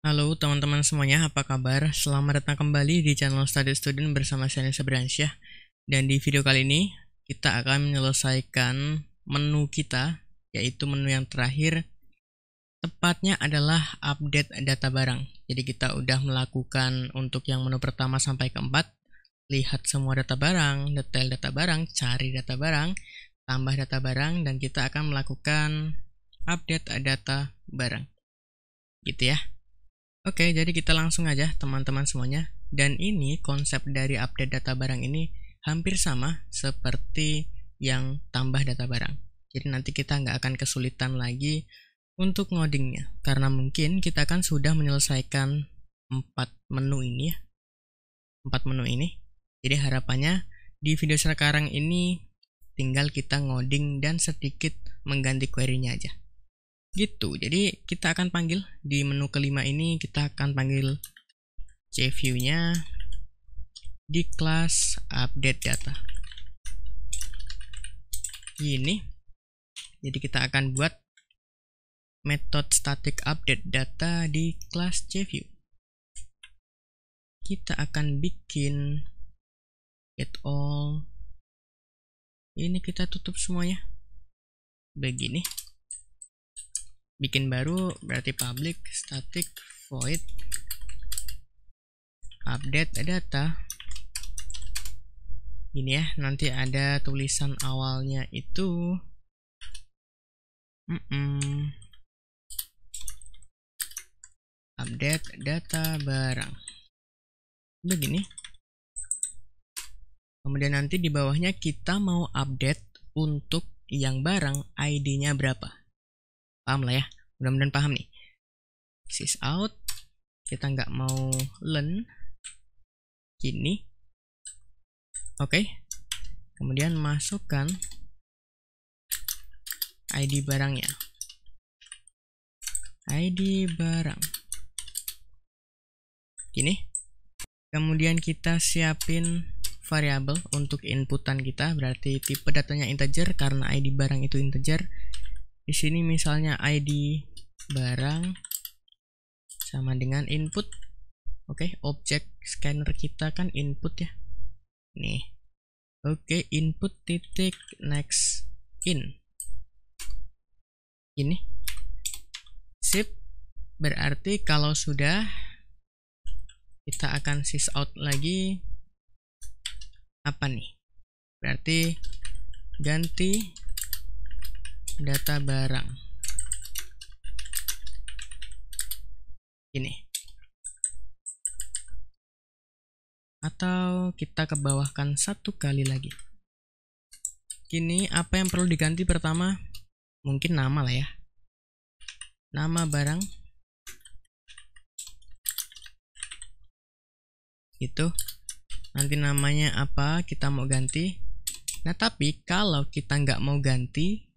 Halo teman-teman semuanya, apa kabar? Selamat datang kembali di channel Study Student bersama saya Sebriansyah. Dan di video kali ini, kita akan menyelesaikan menu kita, yaitu menu yang terakhir, tepatnya adalah update data barang. Jadi kita udah melakukan untuk yang menu pertama sampai keempat, lihat semua data barang, detail data barang, cari data barang, tambah data barang, dan kita akan melakukan update data barang. Gitu ya. Oke, jadi kita langsung aja teman-teman semuanya. Dan ini konsep dari update data barang ini hampir sama seperti yang tambah data barang. Jadi nanti kita nggak akan kesulitan lagi untuk ngodingnya. Karena mungkin kita kan sudah menyelesaikan 4 menu ini ya. 4 menu ini. Jadi harapannya di video sekarang ini tinggal kita ngoding dan sedikit mengganti query-nya aja. Gitu, jadi kita akan panggil di menu kelima ini, kita akan panggil cview-nya di kelas update data. Ini, jadi kita akan buat method static update data di kelas cview. Kita akan bikin get all. Ini kita tutup semuanya. Begini. Bikin baru berarti public static void update data. Ini ya, nanti ada tulisan awalnya itu update data barang. Begini. Kemudian nanti di bawahnya kita mau update untuk yang barang ID-nya berapa. Paham lah ya, mudah-mudahan paham nih. Sysout, kita nggak mau len, gini. Oke, kemudian masukkan ID barangnya. ID barang. Gini. Kemudian kita siapin variabel untuk inputan kita, berarti tipe datanya integer karena ID barang itu integer. Di sini misalnya ID barang sama dengan input. Oke, objek scanner kita kan input ya. Nih. Oke, input titik next in. Ini. Sip. Berarti kalau sudah, kita akan sysout lagi. Apa nih? Berarti ganti data barang. Ini. Atau kita ke bawahkan satu kali lagi. Gini, apa yang perlu diganti pertama? Mungkin nama lah ya. Nama barang. Itu. Nanti namanya apa? Kita mau ganti. Nah, tapi kalau kita nggak mau ganti,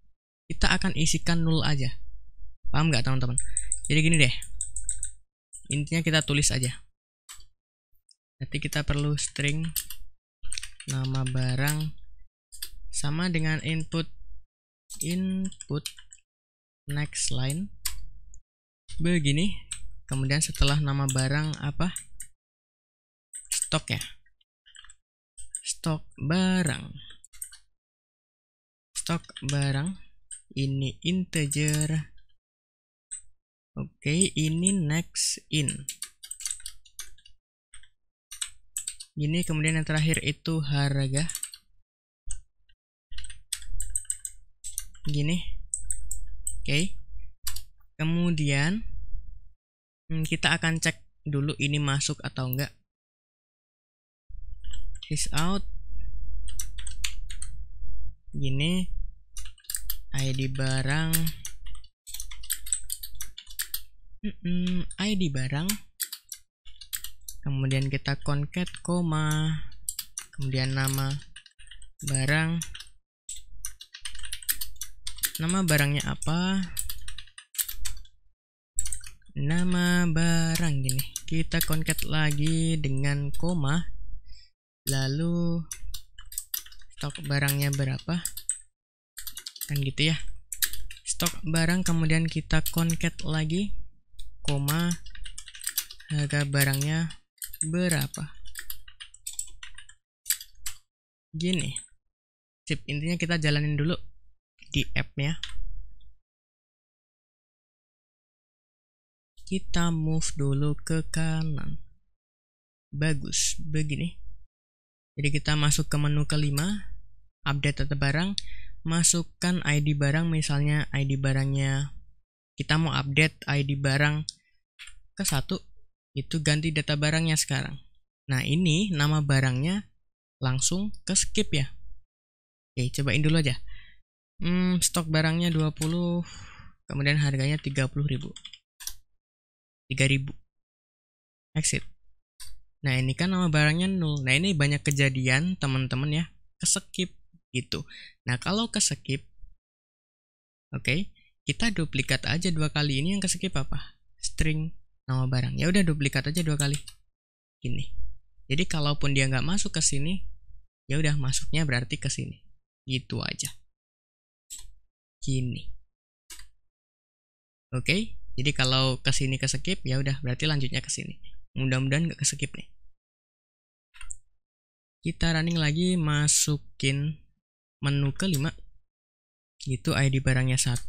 kita akan isikan null aja. Paham nggak teman-teman? Jadi gini deh. Intinya kita tulis aja. Nanti kita perlu string nama barang sama dengan input next line. Begini. Kemudian setelah nama barang apa? Stok ya. Stok barang. Stok barang. Ini integer. Oke, ini next in. Ini kemudian yang terakhir itu harga. Gini. Oke. Kemudian kita akan cek dulu ini masuk atau enggak. Sysout. Gini. ID barang. ID barang. Kemudian kita concat koma. Kemudian nama barang. Nama barangnya apa? Nama barang gini. Kita concat lagi dengan koma. Lalu stok barangnya berapa? Kan gitu ya. Stok barang kemudian kita concat lagi koma harga barangnya berapa. Gini. Sip, intinya kita jalanin dulu di app-nya. Kita move dulu ke kanan. Bagus, begini. Jadi kita masuk ke menu kelima, update data barang, masukkan ID barang, misalnya ID barangnya, kita mau update ID barang ke 1, itu ganti data barangnya sekarang. Nah ini nama barangnya langsung ke skip ya. Oke, cobain dulu aja. Stok barangnya 20, kemudian harganya 30.000. 3.000. Exit. Nah ini kan nama barangnya 0. Nah ini banyak kejadian teman-teman ya, ke skip gitu. Nah kalau ke skip, oke, kita duplikat aja 2 kali. Ini yang ke skip apa? String nama barang. Ya udah duplikat aja 2 kali. Gini. Jadi kalaupun dia nggak masuk ke sini, ya udah masuknya berarti ke sini. Gitu aja. Gini. Oke, jadi kalau ke sini ke skip, ya udah berarti lanjutnya ke sini. Mudah-mudahan nggak ke skip nih. Kita running lagi, masukin menu kelima. Itu ID barangnya 1,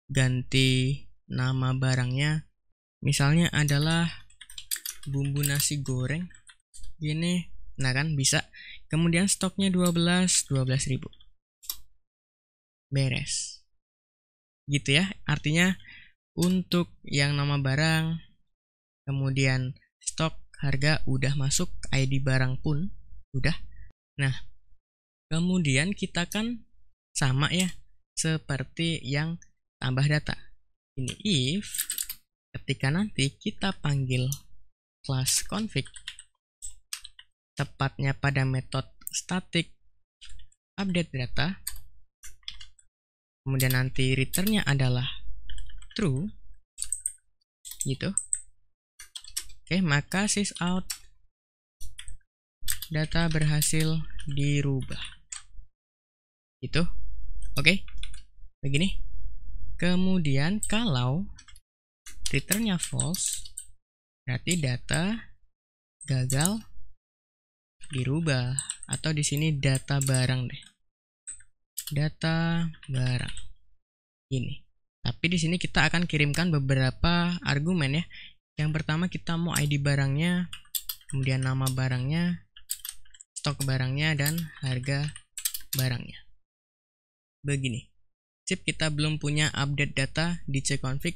ganti nama barangnya. Misalnya adalah bumbu nasi goreng. Gini. Nah kan bisa. Kemudian stoknya 12.000. Beres. Gitu ya. Artinya untuk yang nama barang, kemudian stok, harga udah masuk, ID barang pun udah. Nah, kemudian kita kan sama ya seperti yang tambah data. Ini if ketika nanti kita panggil class config, tepatnya pada metode static update data, kemudian nanti returnnya adalah true gitu. Oke, maka sysout data berhasil dirubah gitu. Oke, begini. Kemudian kalau returnnya false, berarti data gagal dirubah, atau di sini data barang deh. Data barang. Ini. Tapi di sini kita akan kirimkan beberapa argumen ya. Yang pertama kita mau ID barangnya, kemudian nama barangnya, stok barangnya, dan harga barangnya. Begini. Sip, kita belum punya update data di cconfig.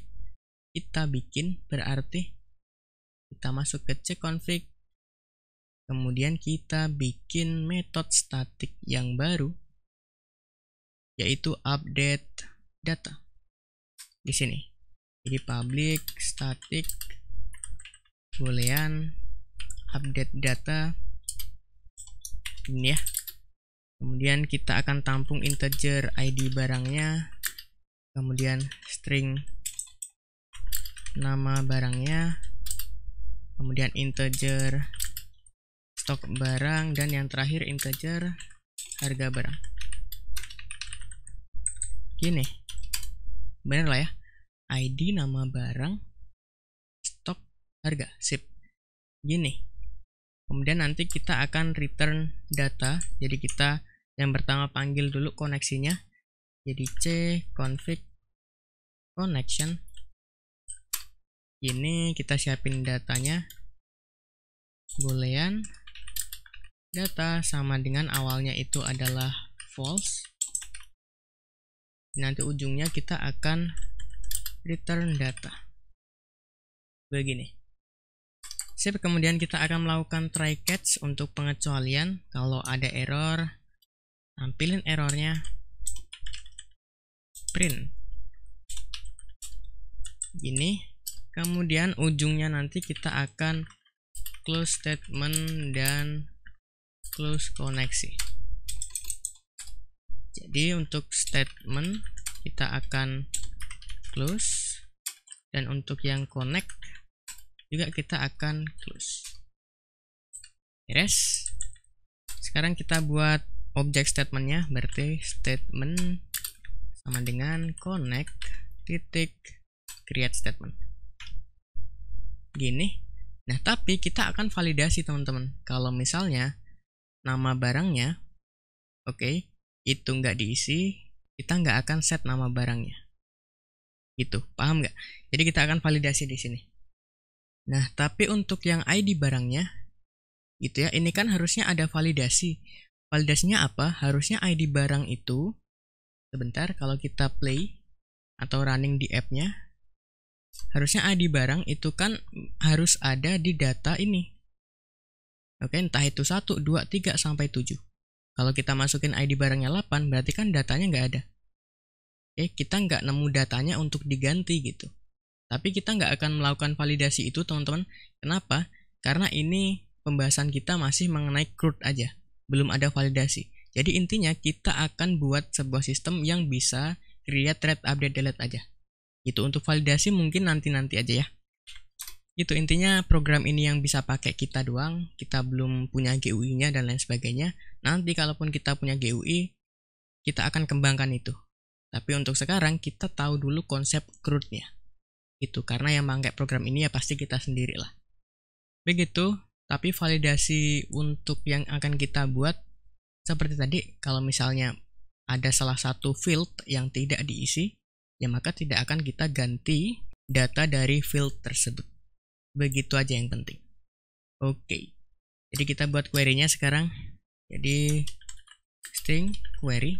Kita bikin, berarti kita masuk ke cconfig. Kemudian kita bikin metode static yang baru, yaitu update data. Di sini. Jadi public static boolean update data. Ini ya. Kemudian kita akan tampung integer ID barangnya, kemudian string nama barangnya, kemudian integer stok barang, dan yang terakhir integer harga barang. Gini, bener lah ya, ID nama barang, stok, harga, sip. Gini, kemudian nanti kita akan return data. Jadi kita yang pertama panggil dulu koneksinya, jadi cconfig connection. Ini kita siapin datanya, boolean data sama dengan awalnya itu adalah false. Nanti ujungnya kita akan return data. Begini. Sip, kemudian kita akan melakukan try catch untuk pengecualian. Kalau ada error, tampilin errornya, print. Gini. Kemudian ujungnya nanti kita akan close statement dan close koneksi. Jadi untuk statement kita akan close, dan untuk yang connect juga kita akan close. Beres. Sekarang kita buat objek statementnya, berarti statement sama dengan connect titik create statement. Gini. Nah, tapi kita akan validasi teman-teman. Kalau misalnya nama barangnya, oke, itu nggak diisi, kita nggak akan set nama barangnya. Gitu, paham nggak? Jadi kita akan validasi di sini. Nah, tapi untuk yang ID barangnya, gitu ya, ini kan harusnya ada validasi. Validasinya apa? Harusnya ID barang itu, sebentar, kalau kita play atau running di app-nya, harusnya ID barang itu kan harus ada di data ini. Oke, entah itu 1, 2, 3, sampai 7. Kalau kita masukin ID barangnya 8, berarti kan datanya nggak ada. Oke, kita nggak nemu datanya untuk diganti gitu. Tapi kita nggak akan melakukan validasi itu, teman-teman. Kenapa? Karena ini pembahasan kita masih mengenai CRUD aja. Belum ada validasi. Jadi intinya kita akan buat sebuah sistem yang bisa create, thread, update, delete aja. Itu untuk validasi mungkin nanti-nanti aja ya. Itu intinya program ini yang bisa pakai kita doang. Kita belum punya GUI-nya dan lain sebagainya. Nanti kalaupun kita punya GUI, kita akan kembangkan itu. Tapi untuk sekarang kita tahu dulu konsep CRUD-nya. Itu karena yang pakai program ini ya pasti kita sendiri lah. Begitu, tapi validasi untuk yang akan kita buat seperti tadi, kalau misalnya ada salah satu field yang tidak diisi, ya maka tidak akan kita ganti data dari field tersebut. Begitu aja yang penting. Oke. Jadi kita buat query-nya sekarang. Jadi string query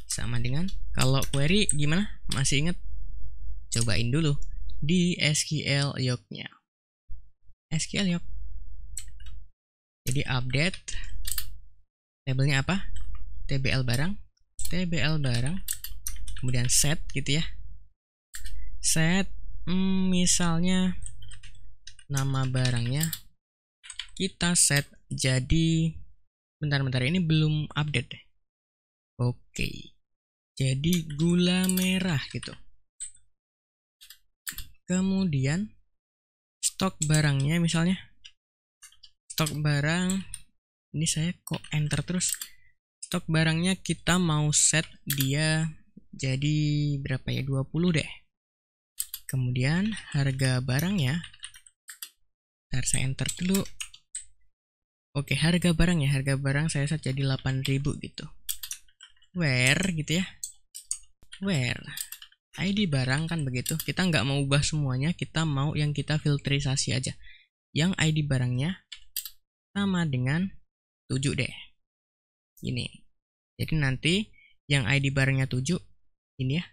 sama dengan, kalau query gimana? Masih ingat? Cobain dulu di SQL Yoke-nya. SQL Yoke. Jadi update labelnya apa? TBL barang, kemudian set gitu ya. Set misalnya nama barangnya kita set jadi, bentar ini belum update deh. Oke. Jadi gula merah gitu. Kemudian stok barangnya misalnya, stok barang, ini saya kok enter terus. Stok barangnya kita mau set dia jadi berapa ya, 20 deh. Kemudian harga barangnya, ntar saya enter dulu. Oke, harga barang saya set jadi 8.000 gitu. Where gitu ya, where ID barang kan begitu. Kita nggak mau ubah semuanya, kita mau yang kita filterisasi aja. Yang ID barangnya sama dengan 7 deh. Ini. Jadi nanti yang ID barangnya 7 ini ya,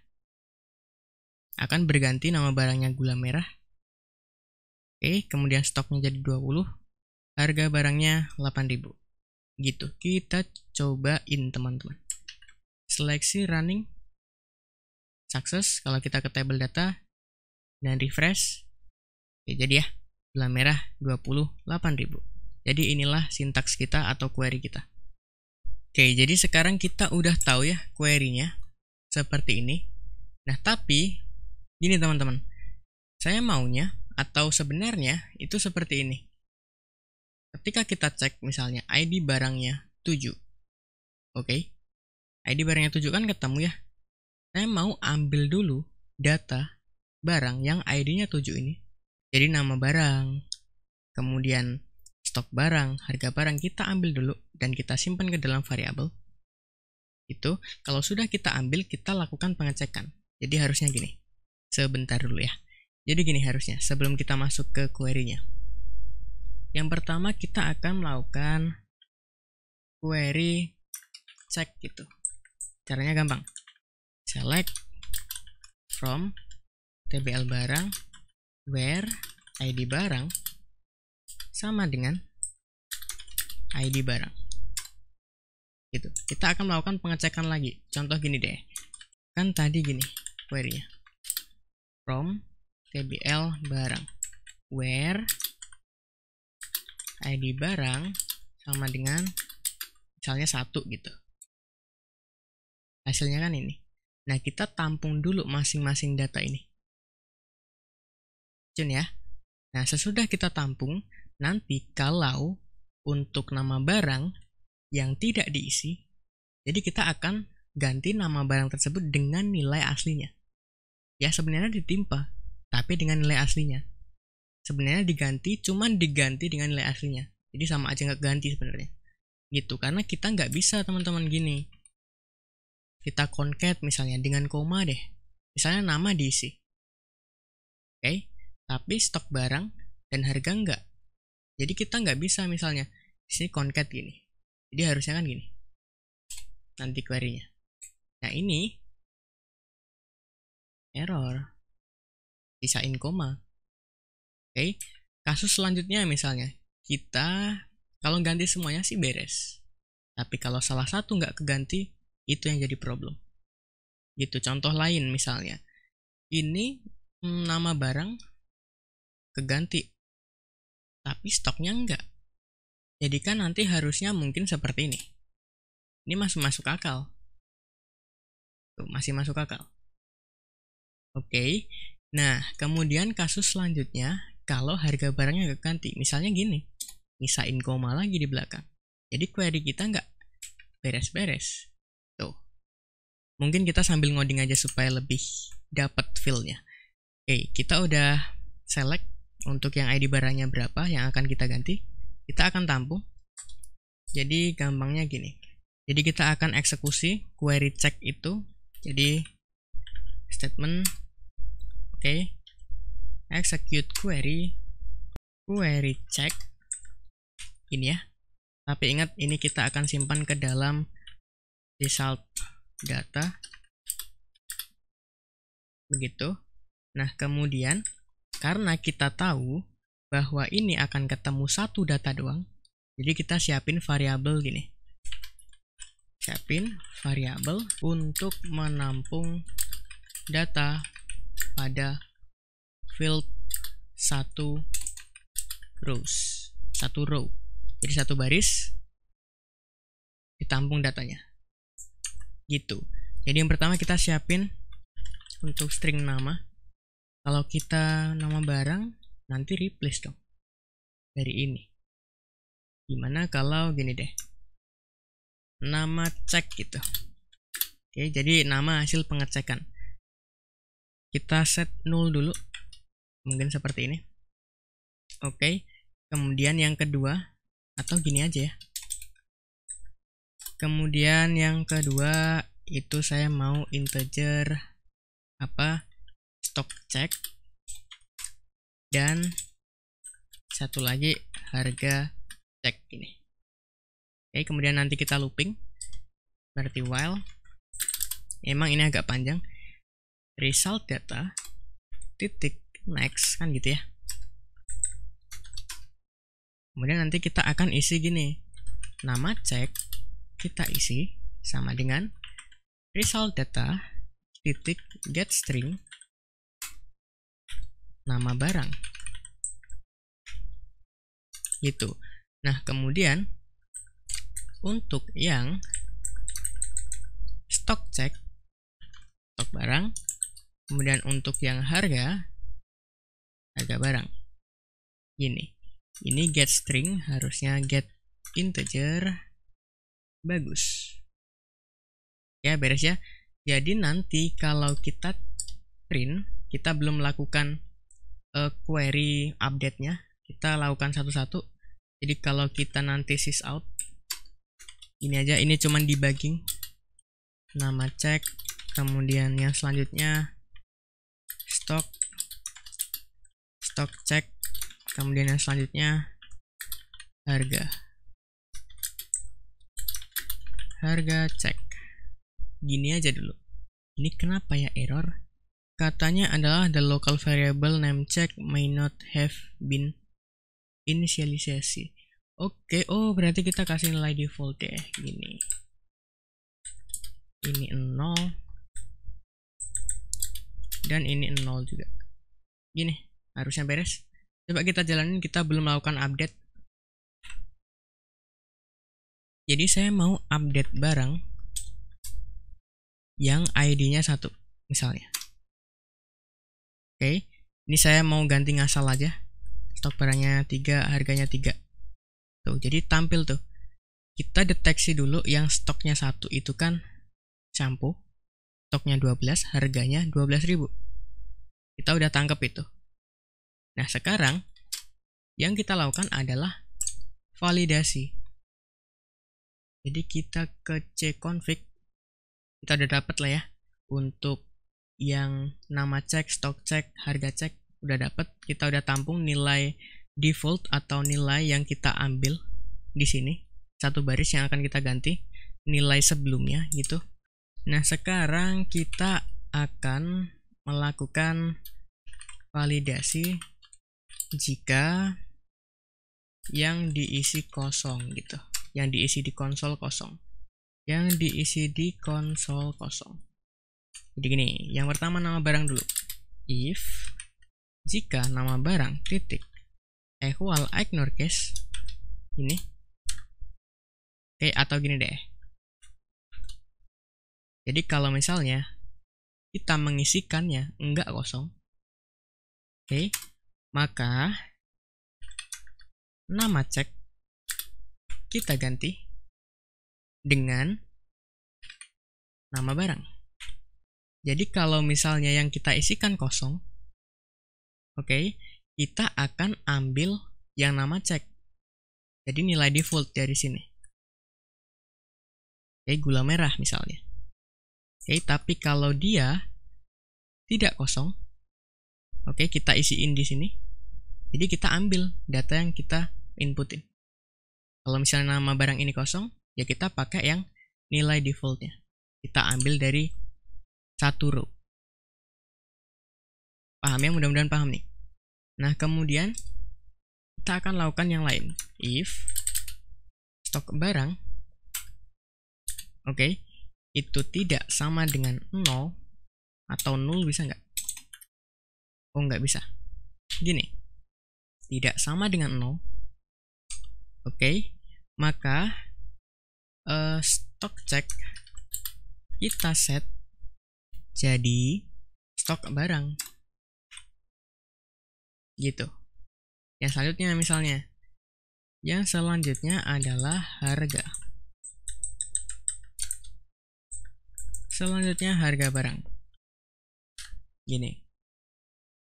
akan berganti nama barangnya gula merah. Oke, kemudian stoknya jadi 20, harga barangnya 8.000. Gitu. Kita cobain teman-teman. Seleksi running sukses kalau kita ke table data dan refresh. Oke, jadi ya, gula merah 28.000. Jadi inilah sintaks kita atau query kita. Oke, jadi sekarang kita udah tahu ya query-nya seperti ini. Nah, tapi gini teman-teman. Saya maunya atau sebenarnya itu seperti ini. Ketika kita cek misalnya ID barangnya 7. Oke. ID barangnya 7 kan ketemu ya. Saya mau ambil dulu data barang yang ID-nya 7 ini. Jadi nama barang, kemudian stok barang, harga barang kita ambil dulu dan kita simpan ke dalam variabel. Itu kalau sudah kita ambil, kita lakukan pengecekan. Jadi harusnya gini. Sebentar dulu ya. Jadi gini harusnya sebelum kita masuk ke query-nya. Yang pertama kita akan melakukan query check gitu. Caranya gampang. Select from TBL barang where ID barang sama dengan ID barang. Gitu. Kita akan melakukan pengecekan lagi. Contoh gini deh. Kan tadi gini query-nya. From TBL barang where ID barang sama dengan misalnya 1 gitu. Hasilnya kan ini. Nah, kita tampung dulu masing-masing data ini. Ya. Nah, sesudah kita tampung, nanti kalau untuk nama barang yang tidak diisi, jadi kita akan ganti nama barang tersebut dengan nilai aslinya. Ya, sebenarnya ditimpa, tapi dengan nilai aslinya. sebenarnya diganti, cuman diganti dengan nilai aslinya. Jadi sama aja nggak ganti sebenarnya. Gitu, karena kita nggak bisa teman-teman gini. Kita concat misalnya dengan koma deh. Misalnya nama diisi. Oke, tapi stok barang dan harga enggak. Jadi kita nggak bisa misalnya di sini concat gini. Jadi harusnya kan gini. Nanti query-nya. Nah, ini error. Sisain koma. Oke, kasus selanjutnya misalnya kita kalau ganti semuanya sih beres. Tapi kalau salah satu nggak keganti, itu yang jadi problem. Gitu, contoh lain misalnya. Ini nama barang keganti, tapi stoknya enggak. Jadi kan nanti harusnya mungkin seperti ini. Ini masih masuk akal. Tuh, masih masuk akal. Oke. Nah, kemudian kasus selanjutnya, kalau harga barangnya keganti, misalnya gini, misain koma lagi di belakang. Jadi query kita nggak beres-beres. Tuh. Mungkin kita sambil ngoding aja supaya lebih dapat feel-nya. Oke, kita udah select untuk yang ID barangnya berapa yang akan kita ganti. Kita akan tampung. Jadi gampangnya gini. Jadi kita akan eksekusi query check itu. Jadi statement oke. Execute query check ini ya. Tapi ingat ini kita akan simpan ke dalam result data. Begitu. Nah, kemudian karena kita tahu bahwa ini akan ketemu satu data doang, jadi kita siapin variabel gini. Siapin variabel untuk menampung data pada field satu row. Jadi satu baris ditampung datanya. Gitu. Jadi yang pertama kita siapin untuk string nama. Kalau kita nama barang, nanti replace dong dari ini. Gimana kalau gini deh, nama cek gitu. Oke, jadi nama hasil pengecekan. Kita set 0 dulu, mungkin seperti ini. Oke, kemudian yang kedua, atau gini aja ya. Kemudian yang kedua itu saya mau integer stock check, dan satu lagi harga cek ini. Oke, kemudian nanti kita looping, berarti while, emang ini agak panjang, result data titik next kan gitu ya. Kemudian nanti kita akan isi gini, nama cek kita isi sama dengan result data titik get string nama barang gitu. Nah, kemudian untuk yang stock check, stok barang, kemudian untuk yang harga barang gini. Ini get string harusnya get integer. Bagus ya, beres ya. Jadi nanti kalau kita print, kita belum melakukan query update-nya, kita lakukan satu-satu. Jadi kalau kita nanti sysout, ini aja, ini cuman debugging, nama cek, kemudian yang selanjutnya stock cek, kemudian yang selanjutnya harga cek. Gini aja dulu. Ini kenapa ya error? Katanya adalah the local variable name check may not have been initialized. Oke, oh berarti kita kasih nilai default deh, gini. Ini 0 dan ini 0 juga. Gini, harusnya beres. Coba kita jalanin, kita belum melakukan update. Jadi saya mau update barang yang ID-nya 1 misalnya. Oke, ini saya mau ganti ngasal aja. Stok barangnya 3, harganya 3. Tuh, jadi tampil tuh. Kita deteksi dulu yang stoknya 1 itu kan shampoo. Stoknya 12, harganya 12.000. Kita udah tangkep itu. Nah, sekarang Yang kita lakukan adalah validasi. Jadi kita ke cconfig, kita udah dapat lah ya untuk yang nama cek, stok cek, harga cek udah dapat. Kita udah tampung nilai default atau nilai yang kita ambil di sini, satu baris yang akan kita ganti nilai sebelumnya gitu. Nah, sekarang kita akan melakukan validasi jika yang diisi kosong gitu, yang diisi di konsol kosong, yang diisi di konsol kosong. Jadi gini, yang pertama nama barang dulu. If jika nama barang titik equal ignore case ini, oke, atau gini deh. Jadi kalau misalnya kita mengisikannya enggak kosong, oke, maka nama cek kita ganti dengan nama barang. Jadi kalau misalnya yang kita isikan kosong, oke, kita akan ambil yang nama cek. Jadi nilai default dari sini. Oke, gula merah misalnya. Oke, tapi kalau dia tidak kosong, oke, kita isiin di sini. Jadi kita ambil data yang kita inputin. Kalau misalnya nama barang ini kosong, ya kita pakai yang nilai defaultnya. Kita ambil dari satu row. Paham ya? Mudah-mudahan paham nih. Nah, kemudian kita akan lakukan yang lain. If stok barang, oke, itu tidak sama dengan 0 atau 0, bisa nggak? Oh, nggak bisa. Gini, tidak sama dengan 0. Oke, maka stok cek kita set jadi stok barang gitu. Yang selanjutnya misalnya, yang selanjutnya adalah harga. Selanjutnya harga barang. Gini.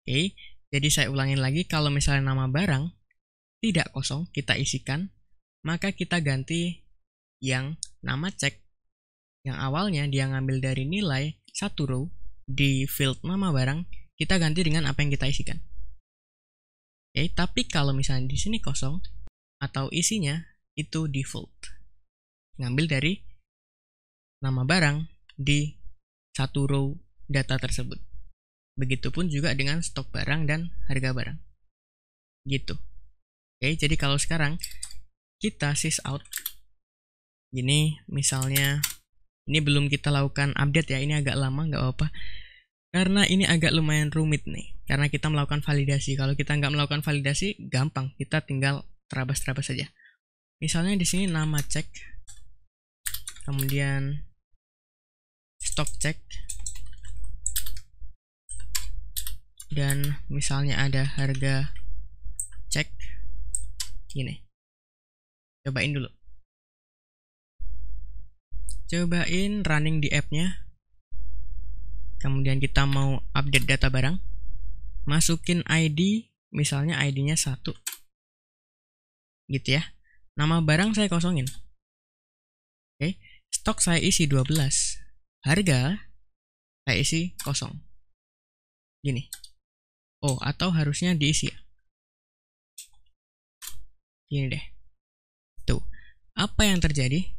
Oke, jadi saya ulangin lagi, kalau misalnya nama barang tidak kosong, kita isikan, maka kita ganti yang nama cek yang awalnya dia ngambil dari nilai satu row di field nama barang, kita ganti dengan apa yang kita isikan. Oke, tapi kalau misalnya di sini kosong atau isinya itu default, ngambil dari nama barang di satu row data tersebut. Begitupun juga dengan stok barang dan harga barang. Gitu. Oke, jadi kalau sekarang kita sys out, gini misalnya, ini belum kita lakukan update ya, ini agak lama, nggak apa-apa. Karena ini agak lumayan rumit nih, karena kita melakukan validasi. Kalau kita nggak melakukan validasi, gampang, kita tinggal terabas-terabas saja. Misalnya di sini nama cek, kemudian stok cek, dan misalnya ada harga cek. Gini, cobain dulu, cobain running di app-nya. Kemudian kita mau update data barang, masukin ID, misalnya ID-nya 1 gitu ya. Nama barang saya kosongin. Oke, stok saya isi 12, harga saya isi kosong. Gini. Oh, atau harusnya diisi ya. Gini deh. Tuh, apa yang terjadi?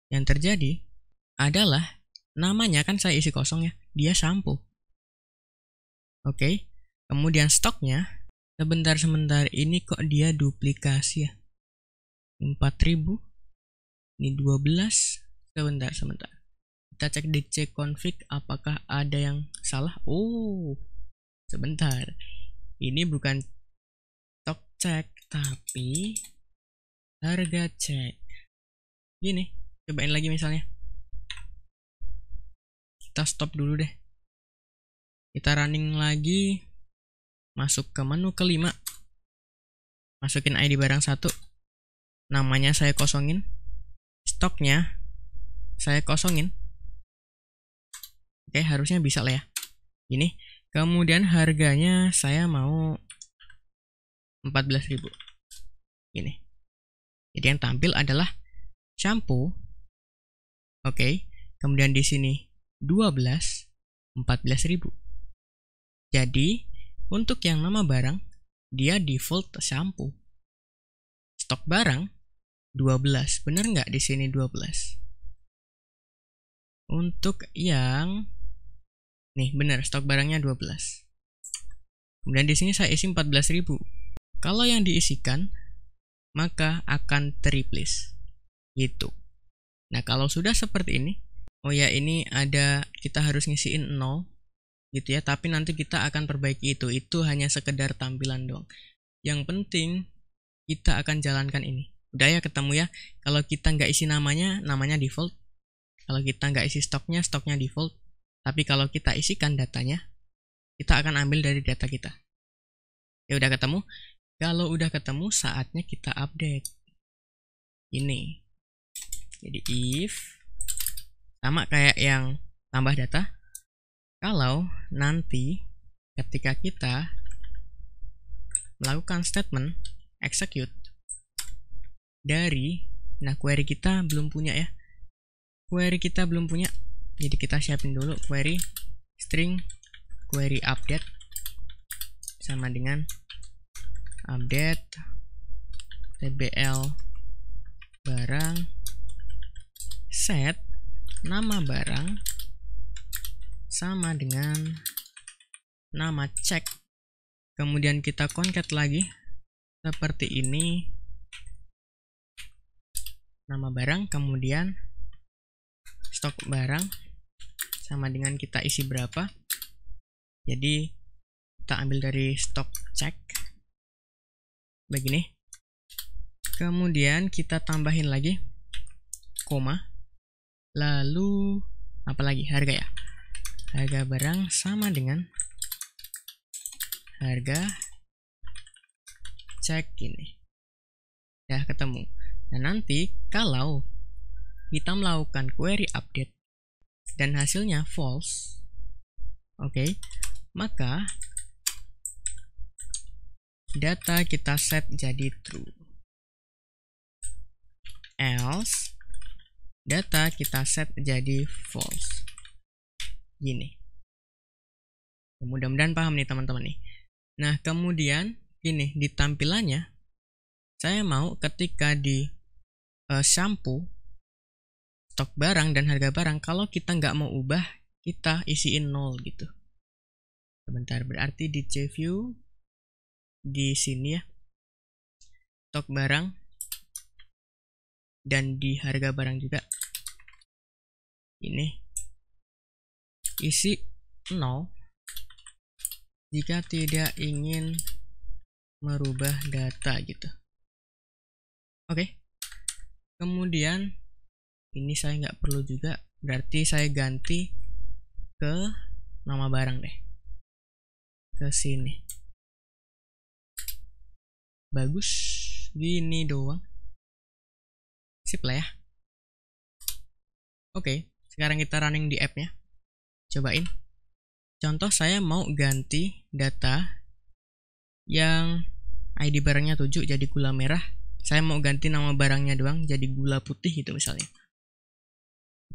Yang terjadi adalah namanya kan saya isi kosong ya, dia sampo. Oke, kemudian stoknya sebentar ini kok dia duplikasi ya. 4000, ini 12, sebentar. Kita cek di cconfig apakah ada yang salah. Oh, sebentar. Ini bukan stok cek tapi harga cek. Gini, cobain lagi misalnya. Kita stop dulu deh. Kita running lagi. Masuk ke menu kelima. Masukin ID barang 1. Namanya saya kosongin. Stoknya saya kosongin. Oke, harusnya bisa lah ya. Ini. Kemudian harganya saya mau 14.000. Ini. Jadi yang tampil adalah shampoo. Oke. Kemudian di sini 12, 14.000. Jadi untuk yang nama barang dia default shampoo. Stok barang 12. Bener nggak di sini 12? Untuk yang nih bener, stok barangnya 12. Kemudian di sini saya isi 14.000. Kalau yang diisikan maka akan terreplace gitu. Nah, kalau sudah seperti ini, oh ya, ini ada, kita harus ngisiin 0 gitu ya, tapi nanti kita akan perbaiki itu. Itu hanya sekedar tampilan doang. Yang penting kita akan jalankan ini. Udah ya, ketemu ya. Kalau kita nggak isi namanya, namanya default. Kalau kita nggak isi stoknya, stoknya default. Tapi kalau kita isikan datanya, kita akan ambil dari data kita. Ya udah ketemu. Kalau udah ketemu, saatnya kita update. Ini. Jadi if sama kayak yang tambah data. Kalau nanti ketika kita melakukan statement execute dari, nah query kita belum punya ya. Query kita belum punya. Jadi kita siapin dulu query string query update sama dengan update tbl barang set nama barang sama dengan nama cek. Kemudian kita concat lagi seperti ini, nama barang, kemudian stok barang sama dengan kita isi berapa. Jadi kita ambil dari stok cek begini. Kemudian kita tambahin lagi koma, lalu apa lagi, harga ya. Harga barang sama dengan harga cek ini. Ya, ketemu. Nah, nanti kalau kita melakukan query update dan hasilnya false, oke, maka data kita set jadi true. Else data kita set jadi false. Gini. Mudah-mudahan paham nih teman-teman nih. Nah, kemudian ini di tampilannya saya mau ketika di shampoo stok barang dan harga barang, kalau kita nggak mau ubah, kita isiin 0 gitu. Sebentar, berarti di view di sini ya, stok barang dan di harga barang juga ini isi 0 jika tidak ingin merubah data gitu. Oke. Kemudian ini saya nggak perlu juga, berarti saya ganti ke nama barang deh, ke sini. Bagus, gini doang, sip lah ya. Oke, sekarang kita running di app-nya, cobain. Contoh saya mau ganti data yang ID barangnya 7 jadi gula merah. Saya mau ganti nama barangnya doang jadi gula putih gitu misalnya.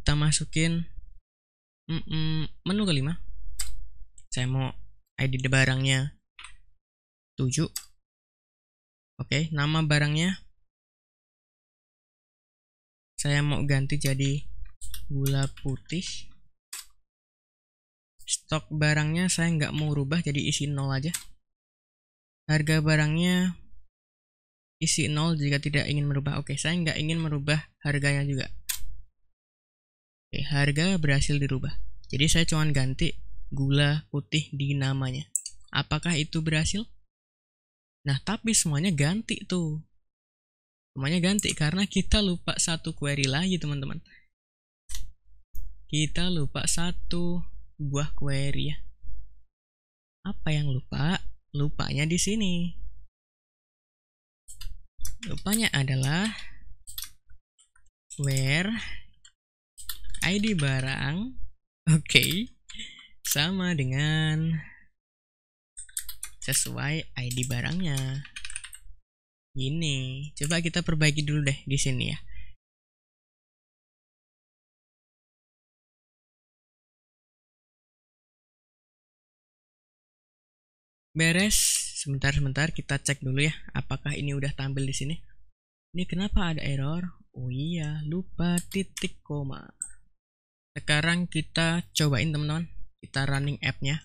Kita masukin menu kelima. Saya mau ID barangnya 7. Oke, nama barangnya saya mau ganti jadi gula putih. Stok barangnya saya nggak mau rubah, jadi isi 0 aja. Harga barangnya isi 0 jika tidak ingin merubah. Oke, saya nggak ingin merubah harganya juga. Oke, harga berhasil dirubah. Jadi saya cuma ganti gula putih di namanya. Apakah itu berhasil? Nah, tapi semuanya ganti tuh. Semuanya ganti karena kita lupa satu query lagi, teman-teman. Kita lupa satu buah query ya. Apa yang lupa? Lupanya di sini. Lupanya adalah where ID barang, oke, sama dengan sesuai ID barangnya. Ini coba kita perbaiki dulu deh di sini ya. Beres. Sebentar kita cek dulu ya, apakah ini udah tampil di sini. Ini kenapa ada error? Oh iya, lupa titik koma. Sekarang kita cobain teman-teman, kita running app-nya.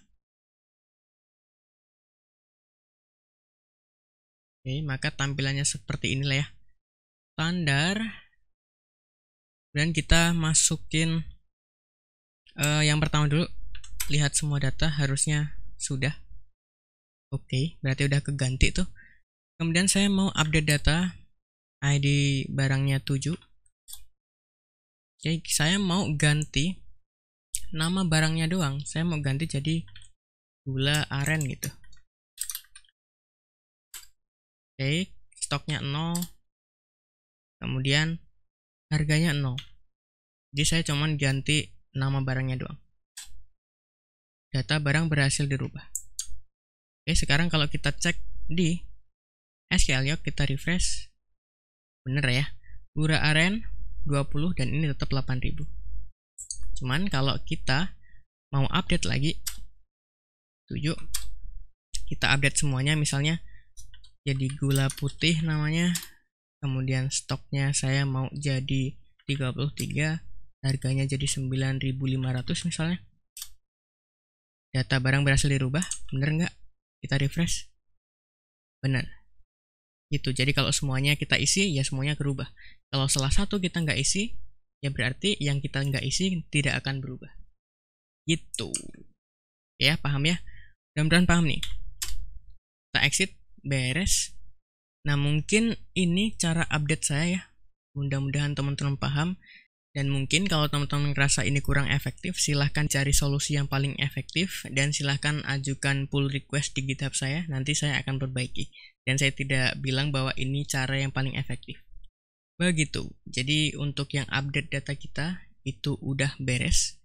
Oke, maka tampilannya seperti inilah ya. Standar. Dan kita masukin yang pertama dulu. Lihat semua data, harusnya sudah. Oke, berarti udah keganti tuh. Kemudian saya mau update data ID barangnya 7. Oke, saya mau ganti nama barangnya doang. Saya mau ganti jadi gula aren gitu. Oke, stoknya 0. Kemudian harganya 0. Jadi saya cuman ganti nama barangnya doang. Data barang berhasil dirubah. Oke, sekarang kalau kita cek di SQL Yoke, kita refresh. Bener ya, gula aren 20 dan ini tetap 8.000. Cuman kalau kita mau update lagi 7, kita update semuanya, misalnya jadi gula putih namanya, kemudian stoknya saya mau jadi 33, harganya jadi 9.500 misalnya. Data barang berhasil dirubah, bener nggak? Kita refresh. Bener. Gitu, jadi kalau semuanya kita isi, ya semuanya berubah. Kalau salah satu kita nggak isi, ya berarti yang kita nggak isi tidak akan berubah. Gitu. Ya, paham ya? Mudah-mudahan paham nih. Kita exit, beres. Nah, mungkin ini cara update saya ya. Mudah-mudahan teman-teman paham. Dan mungkin kalau teman-teman ngerasa ini kurang efektif, silahkan cari solusi yang paling efektif. Dan silahkan ajukan pull request di GitHub saya. Nanti saya akan perbaiki. Dan saya tidak bilang bahwa ini cara yang paling efektif. Begitu. Jadi untuk yang update data kita, itu udah beres.